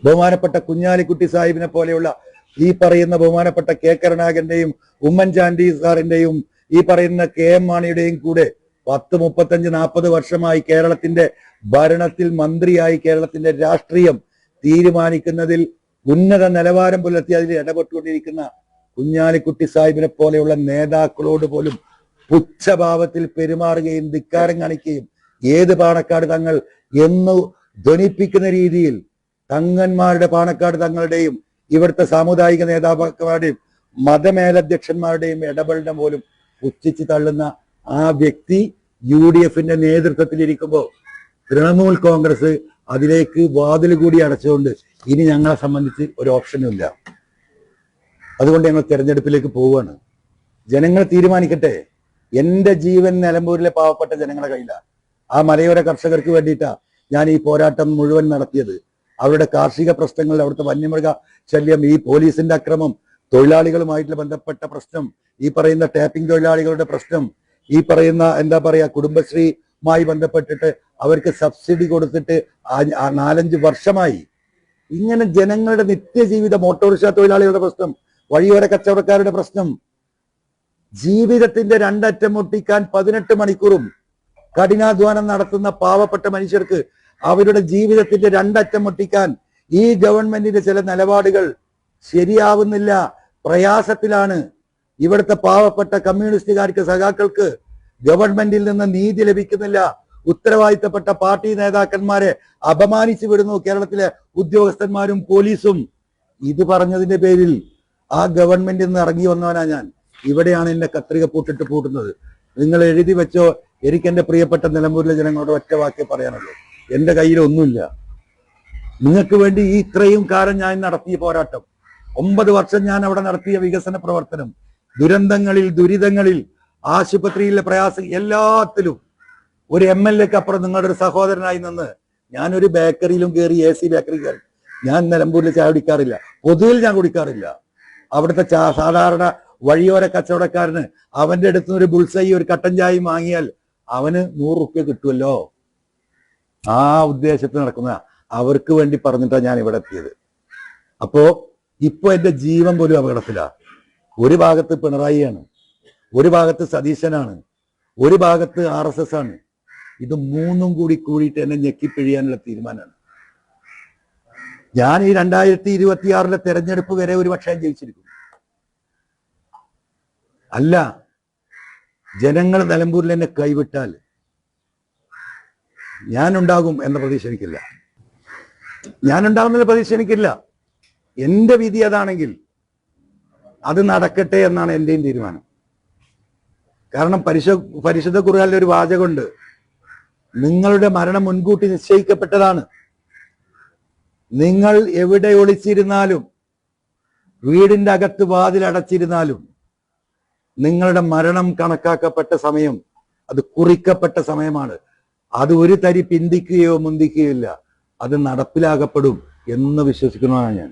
ബഹുമാനപ്പെട്ട കുഞ്ഞാലിക്കുട്ടി സാഹിബിനെ പോലെയുള്ള ഈ പറയുന്ന ബഹുമാനപ്പെട്ട കെ കരുണാകരന്റെയും ഉമ്മൻചാണ്ടി സാറിന്റെയും ഈ പറയുന്ന കെ എം മാണിയുടെയും കൂടെ 10, 35, 40 വർഷമായി കേരളത്തിന്റെ ഭരണത്തിൽ മന്ത്രിയായി കേരളത്തിന്റെ രാഷ്ട്രീയം തീരുമാനിക്കുന്നതിൽ ഉന്നത നിലവാരം പുലർത്തി അതിൽ ഇടപെട്ടുകൊണ്ടിരിക്കുന്ന കുഞ്ഞാലിക്കുട്ടി സാഹിബിനെ പോലെയുള്ള നേതാക്കളോട് പോലും പുച്ഛഭാവത്തിൽ പെരുമാറുകയും ധിക്കാരം കാണിക്കുകയും ഏത് പാണക്കാട് തങ്ങൾ എന്ന് ധ്വനിപ്പിക്കുന്ന രീതിയിൽ തങ്ങന്മാരുടെ പാണക്കാട് തങ്ങളുടെയും ഇവിടുത്തെ സാമുദായിക നേതാക്കന്മാരുടെയും മതമേലധ്യക്ഷന്മാരുടെയും ഇടപെടലിനെ പോലും പുച്ഛിച്ച് തള്ളുന്ന ആ വ്യക്തി UDFന്റെ നേതൃത്വത്തിലിരിക്കുമ്പോൾ തൃണമൂൽ കോൺഗ്രസ് അതിലേക്ക് വാതിൽ കൂടി അടച്ചുകൊണ്ട് ഇനി ഞങ്ങളെ സംബന്ധിച്ച് ഒരു ഓപ്ഷനും ഇല്ല. അതുകൊണ്ട് ഞങ്ങൾ തെരഞ്ഞെടുപ്പിലേക്ക് പോവുകയാണ്. ജനങ്ങൾ തീരുമാനിക്കട്ടെ. എന്റെ ജീവൻ നിലമ്പൂരിലെ പാവപ്പെട്ട ജനങ്ങളുടെ കയ്യിലാണ്. ആ മലയോര കർഷകർക്ക് വേണ്ടിയിട്ടാണ് ഞാൻ ഈ പോരാട്ടം മുഴുവൻ നടത്തിയത്. അവരുടെ കാർഷിക പ്രശ്നങ്ങൾ, അവിടുത്തെ വന്യമൃഗ ശല്യം, ഈ പോലീസിന്റെ അക്രമം, തൊഴിലാളികളുമായിട്ടുള്ള ബന്ധപ്പെട്ട പ്രശ്നം, ഈ പറയുന്ന ടാപ്പിംഗ് തൊഴിലാളികളുടെ പ്രശ്നം, ഈ പറയുന്ന എന്താ പറയാ കുടുംബശ്രീയുമായി ബന്ധപ്പെട്ടിട്ട് അവർക്ക് സബ്സിഡി കൊടുത്തിട്ട് 4-5 വർഷമായി. ഇങ്ങനെ ജനങ്ങളുടെ നിത്യജീവിതം, ഓട്ടോറിക്ഷ തൊഴിലാളികളുടെ പ്രശ്നം, വഴിയോര കച്ചവടക്കാരുടെ പ്രശ്നം, ജീവിതത്തിന്റെ രണ്ടറ്റം മുട്ടിക്കാൻ 18 മണിക്കൂറും കഠിനാധ്വാനം നടത്തുന്ന പാവപ്പെട്ട മനുഷ്യർക്ക് അവരുടെ ജീവിതത്തിന്റെ രണ്ടറ്റം മുട്ടിക്കാൻ ഈ ഗവൺമെന്റിന്റെ ചില നിലപാടുകൾ ശരിയാവുന്നില്ല, പ്രയാസത്തിലാണ്. ഇവിടുത്തെ പാവപ്പെട്ട കമ്മ്യൂണിസ്റ്റുകാർക്ക്, സഖാക്കൾക്ക് ഗവൺമെന്റിൽ നിന്ന് നീതി ലഭിക്കുന്നില്ല. ഉത്തരവാദിത്തപ്പെട്ട പാർട്ടി നേതാക്കന്മാരെ അപമാനിച്ചു വിടുന്നു കേരളത്തിലെ ഉദ്യോഗസ്ഥന്മാരും പോലീസും. ഇത് പറഞ്ഞതിന്റെ പേരിൽ ആ ഗവൺമെന്റിൽ നിന്ന് ഇറങ്ങി വന്നവനാ ഞാൻ. ഇവിടെയാണ് എന്നെ കത്രിക പൂട്ടിട്ട് പൂട്ടുന്നത്. നിങ്ങൾ എഴുതി വെച്ചോ. എനിക്ക് എന്റെ പ്രിയപ്പെട്ട നിലമ്പൂരിലെ ജനങ്ങളോട് ഒറ്റ വാക്കേ പറയാനുള്ളൂ. എന്റെ കയ്യിൽ ഒന്നുമില്ല. നിങ്ങൾക്ക് വേണ്ടി ഈ ഇത്രയും കാലം ഞാൻ നടത്തിയ പോരാട്ടം, 9 വർഷം ഞാൻ അവിടെ നടത്തിയ വികസന പ്രവർത്തനം, ദുരന്തങ്ങളിൽ, ദുരിതങ്ങളിൽ, ആശുപത്രിയിലെ പ്രയാസം, എല്ലാത്തിലും ഒരു MLAക്ക് അപ്പുറം നിങ്ങളുടെ ഒരു സഹോദരനായി നിന്ന് ഞാനൊരു ബേക്കറിയിലും കയറി, AC ബേക്കറി കയറി. ഞാൻ നിലമ്പൂരിൽ ചായ കുടിക്കാറില്ല, പൊതുവിൽ ഞാൻ കുടിക്കാറില്ല. അവിടുത്തെ സാധാരണ വഴിയോര കച്ചവടക്കാരന് അവന്റെ അടുത്ത് ഒരു ബുൾസൈ, ഒരു കട്ടൻ ചായയും വാങ്ങിയാൽ അവന് 100 റുപ്യ കിട്ടുമല്ലോ. ആ ഉദ്ദേശത്തിൽ നടക്കുന്ന അവർക്ക് വേണ്ടി പറഞ്ഞിട്ടാണ് ഞാൻ ഇവിടെ എത്തിയത്. അപ്പോ ഇപ്പൊ എന്റെ ജീവൻ പോലും അപകടത്തിലാ. ഒരു ഭാഗത്ത് പിണറായിയാണ്, ഒരു ഭാഗത്ത് സതീശനാണ്, ഒരു ഭാഗത്ത് RSS ആണ്. ഇത് മൂന്നും കൂടി കൂടിയിട്ട് എന്നെ ഞെക്കിപ്പിഴിയാനുള്ള തീരുമാനമാണ്. ഞാൻ ഈ 2026 തെരഞ്ഞെടുപ്പ് വരെ ഒരു പക്ഷേ ജയിച്ചിരിക്കും. അല്ല, ജനങ്ങൾ നിലമ്പൂരിൽ എന്നെ കൈവിട്ടാൽ ഞാനുണ്ടാകും എന്ന പ്രതീക്ഷ എനിക്കില്ല. ഞാനുണ്ടാകുന്ന പ്രതീക്ഷ എനിക്കില്ല. എന്റെ വിധി അതാണെങ്കിൽ അത് നടക്കട്ടെ എന്നാണ് എന്റെയും തീരുമാനം. കാരണം പരിശുദ്ധ ഖുർആനിൽ ഒരു വാചകമുണ്ട്, നിങ്ങളുടെ മരണം മുൻകൂട്ടി നിശ്ചയിക്കപ്പെട്ടതാണ്. നിങ്ങൾ എവിടെ ഒളിച്ചിരുന്നാലും, വീടിന്റെ അകത്ത് വാതിലടച്ചിരുന്നാലും, നിങ്ങളുടെ മരണം കണക്കാക്കപ്പെട്ട സമയം, അത് കുറിക്കപ്പെട്ട സമയമാണ്. അത് ഒരു തരി പിന്തിക്കുകയോ മുന്തിക്കുകയോ ഇല്ല. അത് നടപ്പിലാക്കപ്പെടും എന്ന് വിശ്വസിക്കുന്നതാണ് ഞാൻ.